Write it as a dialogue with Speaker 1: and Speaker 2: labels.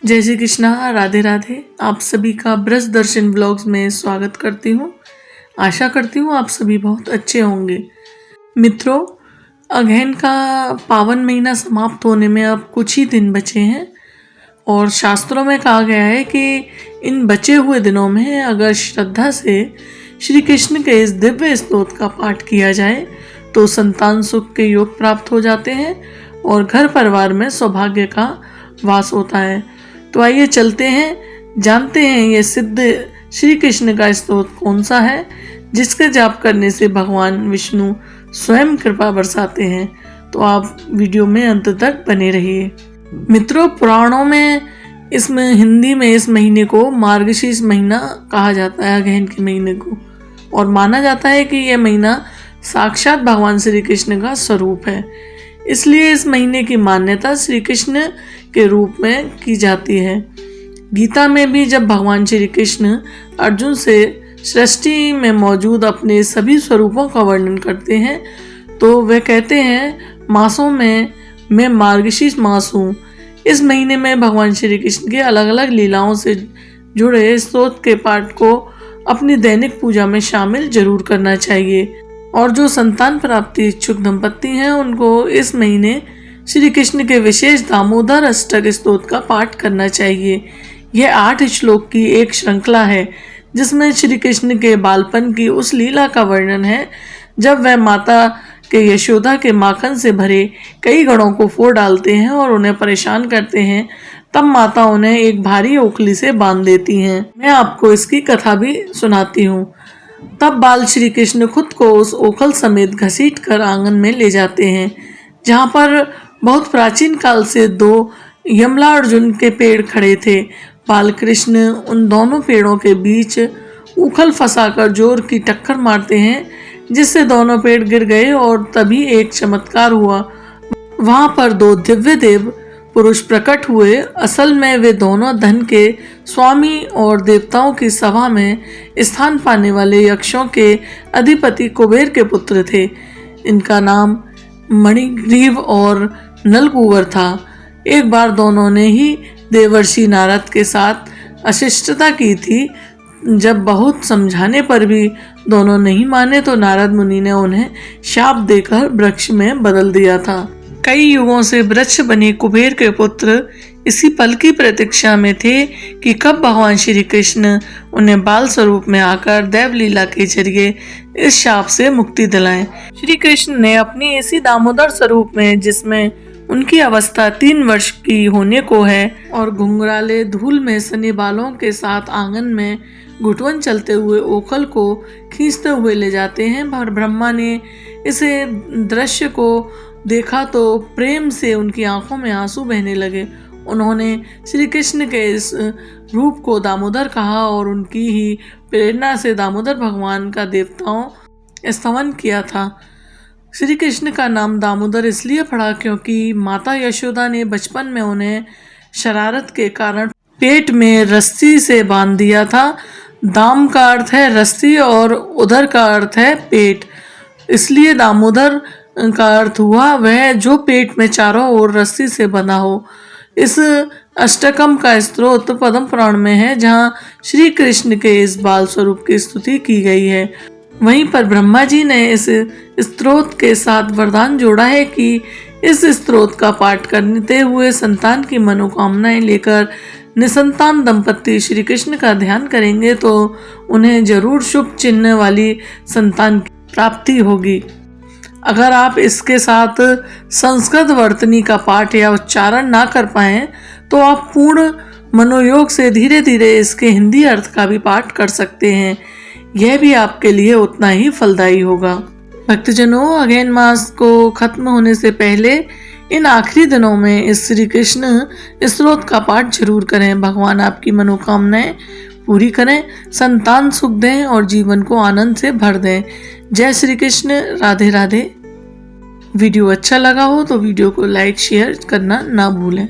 Speaker 1: जय श्री कृष्णा, राधे राधे। आप सभी का ब्रज दर्शन ब्लॉग्स में स्वागत करती हूँ। आशा करती हूँ आप सभी बहुत अच्छे होंगे। मित्रों, अगहन का पावन महीना समाप्त होने में अब कुछ ही दिन बचे हैं और शास्त्रों में कहा गया है कि इन बचे हुए दिनों में अगर श्रद्धा से श्री कृष्ण के इस दिव्य स्तोत्र का पाठ किया जाए तो संतान सुख के योग प्राप्त हो जाते हैं और घर परिवार में सौभाग्य का वास होता है। तो आइए चलते हैं, जानते हैं ये सिद्ध श्री कृष्ण का स्तोत्र कौन सा है जिसके जाप करने से भगवान विष्णु स्वयं कृपा बरसाते हैं। तो आप वीडियो में अंत तक बने रहिए। मित्रों, पुराणों में इसमें हिंदी में इस महीने को मार्गशीर्ष महीना कहा जाता है, अगहन के महीने को, और माना जाता है कि यह महीना साक्षात भगवान श्री कृष्ण का स्वरूप है। इसलिए इस महीने की मान्यता श्री कृष्ण के रूप में की जाती है। गीता में भी जब भगवान श्री कृष्ण अर्जुन से सृष्टि में मौजूद अपने सभी स्वरूपों का वर्णन करते हैं तो वे कहते हैं, मासों में मैं मार्गशीर्ष मास हूँ। इस महीने में भगवान श्री कृष्ण के अलग अलग लीलाओं से जुड़े स्तोत्र के पाठ को अपनी दैनिक पूजा में शामिल जरूर करना चाहिए। और जो संतान प्राप्ति इच्छुक दंपत्ति हैं उनको इस महीने श्री कृष्ण के विशेष दामोदर अष्टक स्तोत्र का पाठ करना चाहिए। यह 8 श्लोक की एक श्रृंखला है जिसमें श्री कृष्ण के बालपन की उस लीला का वर्णन है जब वह माता के यशोदा के माखन से भरे कई घड़ों को फोड़ डालते हैं और उन्हें परेशान करते हैं। तब माता उन्हें एक भारी ओखली से बांध देती हैं। मैं आपको इसकी कथा भी सुनाती हूँ। तब बाल श्री कृष्ण खुद को उस ओखल समेत घसीट कर आंगन में ले जाते हैं जहाँ पर बहुत प्राचीन काल से 2 यमला अर्जुन के पेड़ खड़े थे। बाल कृष्ण उन दोनों पेड़ों के बीच उखल फंसाकर जोर की टक्कर मारते हैं जिससे दोनों पेड़ गिर गए और तभी एक चमत्कार हुआ। वहां पर 2 दिव्य देव पुरुष प्रकट हुए। असल में वे दोनों धन के स्वामी और देवताओं की सभा में स्थान पाने वाले यक्षों के अधिपति कुबेर के पुत्र थे। इनका नाम मणिग्रीव और नलकूबर था। एक बार दोनों ने ही देवर्षि नारद के साथ अशिष्टता की थी। जब बहुत समझाने पर भी दोनों नहीं माने तो नारद मुनि ने उन्हें शाप देकर वृक्ष में बदल दिया था। कई युगों से वृक्ष बने कुबेर के पुत्र इसी पल की प्रतीक्षा में थे कि कब भगवान श्री कृष्ण उन्हें बाल स्वरूप में आकर देव लीला के जरिए इस शाप से मुक्ति दिलाएं। श्री कृष्ण ने अपनी इसी दामोदर स्वरूप में, जिसमें उनकी अवस्था 3 वर्ष की होने को है और घुंघराले धूल में सने बालों के साथ आंगन में घुटवन चलते हुए ओखल को खींचते हुए ले जाते हैं। और ब्रह्मा ने इसे दृश्य को देखा तो प्रेम से उनकी आंखों में आंसू बहने लगे। उन्होंने श्री कृष्ण के इस रूप को दामोदर कहा और उनकी ही प्रेरणा से दामोदर भगवान का देवताओं स्तवन किया था। श्री कृष्ण का नाम दामोदर इसलिए पड़ा क्योंकि माता यशोदा ने बचपन में उन्हें शरारत के कारण पेट में रस्सी से बांध दिया था। दाम का अर्थ है रस्सी और उदर का अर्थ है पेट, इसलिए दामोदर का अर्थ हुआ वह जो पेट में चारों ओर रस्सी से बंधा हो। इस अष्टकम का स्त्रोत पद्म पुराण में है जहाँ श्री कृष्ण के इस बाल स्वरूप की स्तुति की गई है। वहीं पर ब्रह्मा जी ने इस स्तोत्र के साथ वरदान जोड़ा है कि इस स्तोत्र का पाठ करते हुए संतान की मनोकामनाएं लेकर निसंतान दंपत्ति श्री कृष्ण का ध्यान करेंगे तो उन्हें जरूर शुभ चिन्ह वाली संतान की प्राप्ति होगी। अगर आप इसके साथ संस्कृत वर्तनी का पाठ या उच्चारण ना कर पाएं तो आप पूर्ण मनोयोग से धीरे धीरे इसके हिंदी अर्थ का भी पाठ कर सकते हैं। यह भी आपके लिए उतना ही फलदायी होगा। भक्तजनों, अगहन मास को खत्म होने से पहले इन आखिरी दिनों में इस श्री कृष्ण स्तोत्र का पाठ जरूर करें। भगवान आपकी मनोकामनाएं पूरी करें, संतान सुख दें और जीवन को आनंद से भर दें। जय श्री कृष्ण, राधे राधे। वीडियो अच्छा लगा हो तो वीडियो को लाइक शेयर करना ना भूलें।